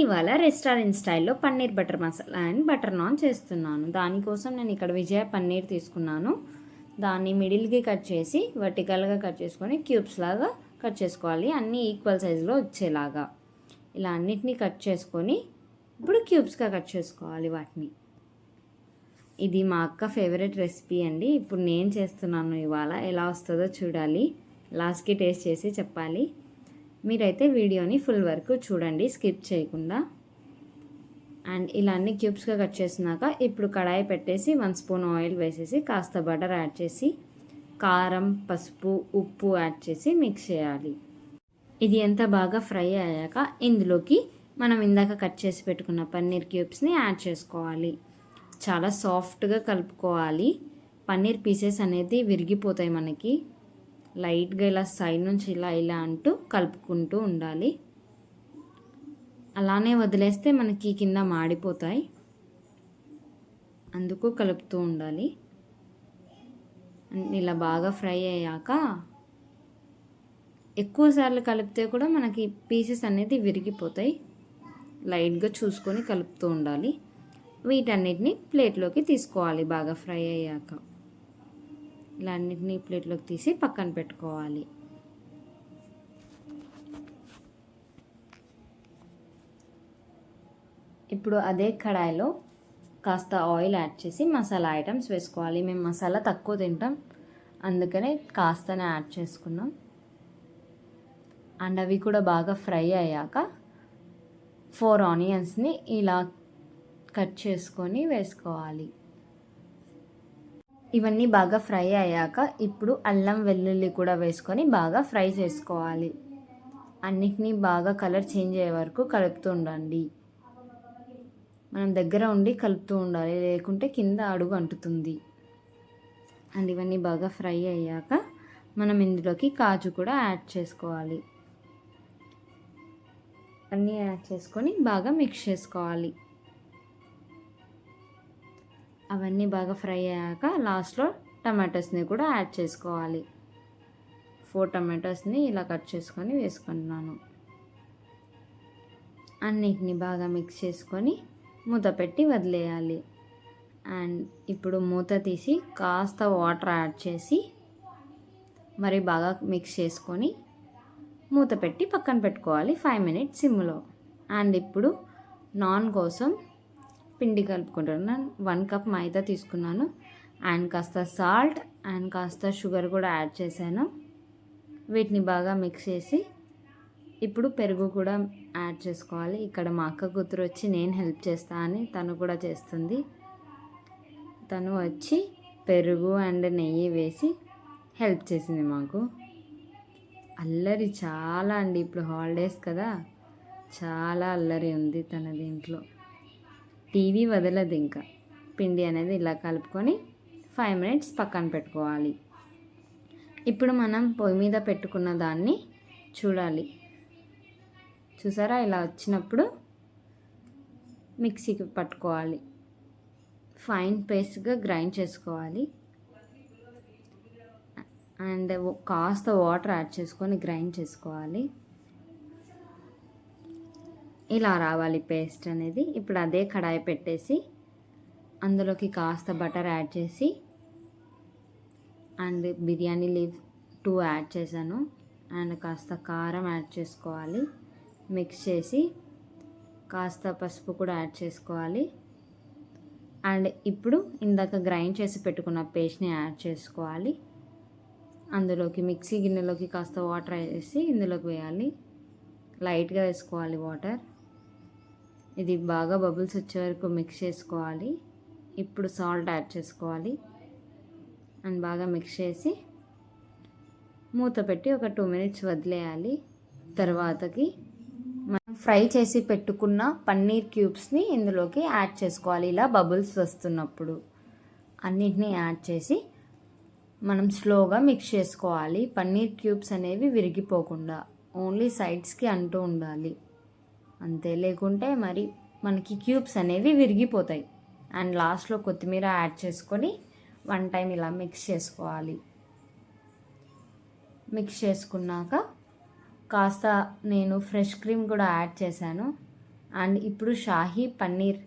ఇవాళ రెస్టారెంట్ స్టైల్లో paneer butter masala and butter non చేస్తున్నాను. దానికోసం నేను ఇక్కడ విజయ పన్నీర్ తీసుకున్నాను. దాన్ని మిడిల్కి కట్ చేసి వర్టికల్గా కట్ చేసుకొని క్యూబ్స్ లాగా కట్ చేసుకోవాలి, అన్నీ ఈక్వల్ సైజులో వచ్చేలాగా. ఇలా అన్నిటినీ కట్ చేసుకొని ఇప్పుడు క్యూబ్స్గా కట్ చేసుకోవాలి వాటిని. ఇది మా అక్క ఫేవరెట్ రెసిపీ అండి. ఇప్పుడు నేను చేస్తున్నాను. ఇవాళ ఎలా వస్తుందో చూడాలి, లాస్ట్కి టేస్ట్ చేసి చెప్పాలి. మీరైతే వీడియోని ఫుల్ వరకు చూడండి, స్కిప్ చేయకుండా. అండ్ ఇలా అన్ని క్యూబ్స్గా కట్ చేసినాక ఇప్పుడు కడాయి పెట్టేసి 1 స్పూన్ ఆయిల్ వేసేసి కాస్త బటర్ యాడ్ చేసి కారం, పసుపు, ఉప్పు యాడ్ చేసి మిక్స్ చేయాలి. ఇది ఎంత బాగా ఫ్రై అయ్యాక ఇందులోకి మనం ఇందాక కట్ చేసి పెట్టుకున్న పన్నీర్ క్యూబ్స్ని యాడ్ చేసుకోవాలి. చాలా సాఫ్ట్గా కలుపుకోవాలి. పన్నీర్ పీసెస్ అనేది విరిగిపోతాయి మనకి. లైట్గా ఇలా సైడ్ నుంచి ఇలా అంటూ కలుపుకుంటూ ఉండాలి. అలానే వదిలేస్తే మనకి కింద మాడిపోతాయి, అందుకు కలుపుతూ ఉండాలి. ఇలా బాగా ఫ్రై అయ్యాక ఎక్కువసార్లు కలిపితే కూడా మనకి పీసెస్ అనేది విరిగిపోతాయి. లైట్గా చూసుకొని కలుపుతూ ఉండాలి. వీటన్నిటిని ప్లేట్లోకి తీసుకోవాలి. బాగా ఫ్రై అయ్యాక ఇలా అన్నిటినీ ప్లేట్లోకి తీసి పక్కన పెట్టుకోవాలి. ఇప్పుడు అదే కడాయిలో కాస్త ఆయిల్ యాడ్ చేసి మసాలా ఐటమ్స్ వేసుకోవాలి. మేము మసాలా తక్కువ తింటాం, అందుకనే కాస్తనే యాడ్ చేసుకున్నాం. అండ్ అవి కూడా బాగా ఫ్రై అయ్యాక 4 ఆనియన్స్ని ఇలా కట్ చేసుకొని వేసుకోవాలి. ఇవన్నీ బాగా ఫ్రై అయ్యాక ఇప్పుడు అల్లం వెల్లుల్లి కూడా వేసుకొని బాగా ఫ్రై చేసుకోవాలి. అన్నిటినీ బాగా కలర్ చేంజ్ అయ్యే వరకు కలుపుతూ ఉండండి. మనం దగ్గర ఉండి కలుపుతూ ఉండాలి, లేకుంటే కింద అడుగు అంటుతుంది. అండ్ ఇవన్నీ బాగా ఫ్రై అయ్యాక మనం ఇందులోకి కాజు కూడా యాడ్ చేసుకోవాలి. అన్నీ యాడ్ చేసుకొని బాగా మిక్స్ చేసుకోవాలి. అవన్నీ బాగా ఫ్రై అయ్యాక లాస్ట్లో టమాటోస్ని కూడా యాడ్ చేసుకోవాలి. 4 టమాటోస్ని ఇలా కట్ చేసుకొని వేసుకుంటున్నాను. అన్నిటిని బాగా మిక్స్ చేసుకొని మూత పెట్టి వదిలేయాలి. అండ్ ఇప్పుడు మూత తీసి కాస్త వాటర్ యాడ్ చేసి మరి బాగా మిక్స్ చేసుకొని మూత పెట్టి పక్కన పెట్టుకోవాలి 5 మినిట్స్ సిమ్లో. అండ్ ఇప్పుడు నాన్ కోసం పిండి కలుపుకుంటున్నాను. 1 కప్ మైదా తీసుకున్నాను. అండ్ కాస్త సాల్ట్ అండ్ కాస్త షుగర్ కూడా యాడ్ చేశాను. వీటిని బాగా మిక్స్ చేసి ఇప్పుడు పెరుగు కూడా యాడ్ చేసుకోవాలి. ఇక్కడ మా అక్క కూతురు వచ్చి నేను హెల్ప్ చేస్తా అని తను కూడా చేస్తుంది. తను వచ్చి పెరుగు అండ్ నెయ్యి వేసి హెల్ప్ చేసింది మాకు. అల్లరి చాలా అండి, ఇప్పుడు హాలిడేస్ కదా, చాలా అల్లరి ఉంది తన దీంట్లో. టీవీ వదలదు. ఇంకా పిండి అనేది ఇలా కలుపుకొని 5 మినిట్స్ పక్కన పెట్టుకోవాలి. ఇప్పుడు మనం పొయ్యి మీద పెట్టుకున్న దాన్ని చూడాలి. చూసారా, ఇలా వచ్చినప్పుడు మిక్సీకి పట్టుకోవాలి. ఫైన్ పేస్ట్గా గ్రైండ్ చేసుకోవాలి. అండ్ కాస్త వాటర్ యాడ్ చేసుకొని గ్రైండ్ చేసుకోవాలి. ఇలా రావాలి పేస్ట్ అనేది. ఇప్పుడు అదే కడాయి పెట్టేసి అందులోకి కాస్త బటర్ యాడ్ చేసి అండ్ బిర్యానీ లీవ్ 2 యాడ్ చేశాను. అండ్ కాస్త కారం యాడ్ చేసుకోవాలి. మిక్స్ చేసి కాస్త పసుపు కూడా యాడ్ చేసుకోవాలి. అండ్ ఇప్పుడు ఇందాక గ్రైండ్ చేసి పెట్టుకున్న పేస్ట్ని యాడ్ చేసుకోవాలి. అందులోకి మిక్సీ గిన్నెలోకి కాస్త వాటర్ వేసి ఇందులోకి వేయాలి. లైట్గా వేసుకోవాలి వాటర్. ఇది బాగా బబుల్స్ వచ్చే వరకు మిక్స్ చేసుకోవాలి. ఇప్పుడు సాల్ట్ యాడ్ చేసుకోవాలి. అండ్ బాగా మిక్స్ చేసి మూత పెట్టి ఒక 2 మినిట్స్ వదిలేయాలి. తర్వాతకి మనం ఫ్రై చేసి పెట్టుకున్న పన్నీర్ క్యూబ్స్ని ఇందులోకి యాడ్ చేసుకోవాలి. ఇలా బబుల్స్ వస్తున్నప్పుడు అన్నిటినీ యాడ్ చేసి మనం స్లోగా మిక్స్ చేసుకోవాలి. పన్నీర్ క్యూబ్స్ అనేవి విరిగిపోకుండా ఓన్లీ సైడ్స్కి అంటూ ఉండాలి అంతే, లేకుంటే మరి మనకి క్యూబ్స్ అనేవి విరిగిపోతాయి. అండ్ లాస్ట్లో కొత్తిమీర యాడ్ చేసుకొని 1 టైం ఇలా మిక్స్ చేసుకోవాలి. మిక్స్ చేసుకున్నాక కాస్త నేను ఫ్రెష్ క్రీమ్ కూడా యాడ్ చేశాను. అండ్ ఇప్పుడు షాహీ పన్నీర్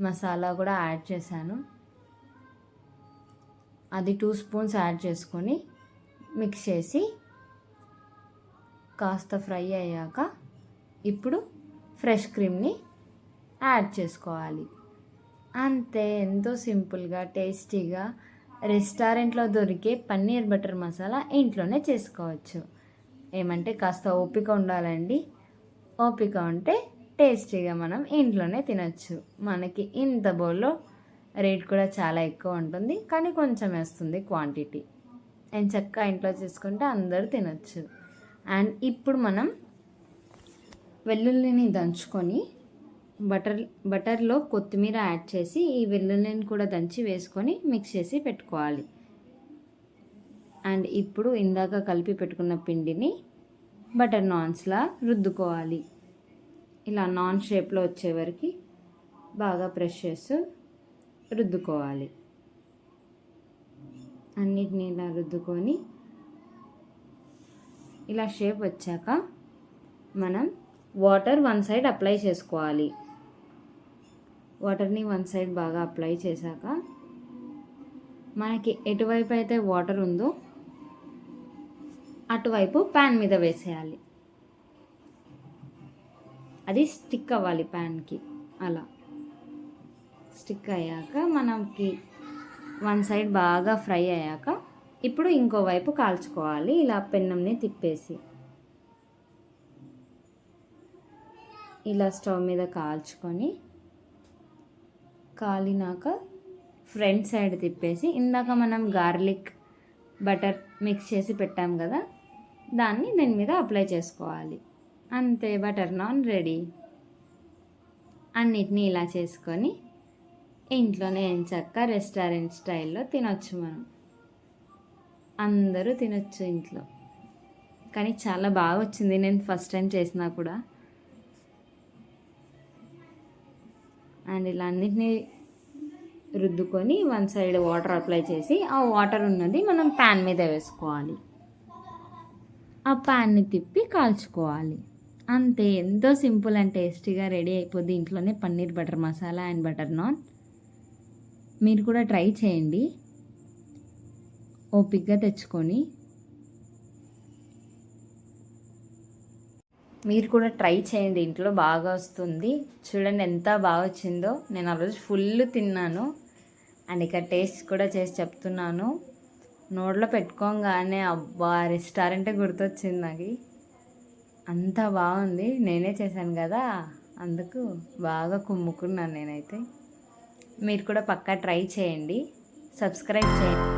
మసాలా కూడా యాడ్ చేశాను. అది 2 స్పూన్స్ యాడ్ చేసుకొని మిక్స్ చేసి కాస్త ఫ్రై అయ్యాక ఇప్పుడు ఫ్రెష్ క్రీమ్ని యాడ్ చేసుకోవాలి. అంతే, ఎంతో సింపుల్గా టేస్టీగా రెస్టారెంట్లో దొరికే పన్నీర్ బటర్ మసాలా ఇంట్లోనే చేసుకోవచ్చు. ఏమంటే కాస్త ఓపిక ఉండాలండి. ఓపిక ఉంటే టేస్టీగా మనం ఇంట్లోనే తినచ్చు. మనకి ఇంత బౌల్లో రేట్ కూడా చాలా ఎక్కువ ఉంటుంది, కానీ కొంచెం వేస్తుంది క్వాంటిటీ. చక్కగా ఇంట్లో చేసుకుంటే అందరూ తినచ్చు. అండ్ ఇప్పుడు మనం వెల్లుల్లిని దంచుకొని బటర్లో కొత్తిమీర యాడ్ చేసి ఈ వెల్లుల్లిని కూడా దంచి వేసుకొని మిక్స్ చేసి పెట్టుకోవాలి. అండ్ ఇప్పుడు ఇందాక కలిపి పెట్టుకున్న పిండిని బటర్ నాన్స్లా రుద్దుకోవాలి. ఇలా నాన్ షేప్లో వచ్చే వరకు బాగా ప్రెస్ చేస్తూ రుద్దుకోవాలి. అన్నిటిని ఇలా రుద్దుకొని ఇలా షేప్ వచ్చాక మనం వాటర్ వన్ సైడ్ అప్లై చేసుకోవాలి. వాటర్ని వన్ సైడ్ బాగా అప్లై చేశాక మనకి ఎటువైపు అయితే వాటర్ ఉందో అటువైపు ప్యాన్ మీద వేసేయాలి. అది స్టిక్ అవ్వాలి ప్యాన్కి. అలా స్టిక్ అయ్యాక మనకి వన్ సైడ్ బాగా ఫ్రై అయ్యాక ఇప్పుడు ఇంకోవైపు కాల్చుకోవాలి. ఇలా పెన్నంని తిప్పేసి ఇలా స్టవ్ మీద కాల్చుకొని కాలినాక ఫ్రంట్ సైడ్ తిప్పేసి ఇందాక మనం గార్లిక్ బటర్ మిక్స్ చేసి పెట్టాం కదా, దాన్ని దీని మీద అప్లై చేసుకోవాలి. అంతే, బటర్ నాన్ రెడీ. అన్నిటినీ ఇలా చేసుకొని ఇంట్లోనే ఎంచక్కా రెస్టారెంట్ స్టైల్లో తినొచ్చు. మనం అందరూ తినొచ్చు ఇంట్లో. కానీ చాలా బాగా వచ్చింది, నేను ఫస్ట్ టైం చేసినా కూడా. అండ్ ఇలా అన్నిటినీ రుద్దుకొని వన్ సైడ్ వాటర్ అప్లై చేసి ఆ వాటర్ ఉన్నది మనం ప్యాన్ మీద వేసుకోవాలి. ఆ ప్యాన్ని తిప్పి కాల్చుకోవాలి. అంతే, ఎంతో సింపుల్ అండ్ టేస్టీగా రెడీ అయిపోద్ది ఇంట్లోనే paneer butter masala and butter non. మీరు కూడా ట్రై చేయండి, ఓపిక్గా తెచ్చుకొని. మీరు కూడా ట్రై చేయండి, ఇంట్లో బాగా వస్తుంది. చూడండి ఎంత బాగా వచ్చిందో. నేను ఆ రోజు ఫుల్ తిన్నాను. అండ్ ఇక టేస్ట్ కూడా చేసి చెప్తున్నాను. నోట్లో పెట్టుకోగానే అబ్బా రెస్టారెంటే గుర్తొచ్చింది నాకు. అంత బాగుంది. నేనే చేశాను కదా, అందుకు బాగా కుమ్ముకున్నాను నేనైతే. మీరు కూడా పక్కా ట్రై చేయండి, సబ్స్క్రైబ్ చేయండి.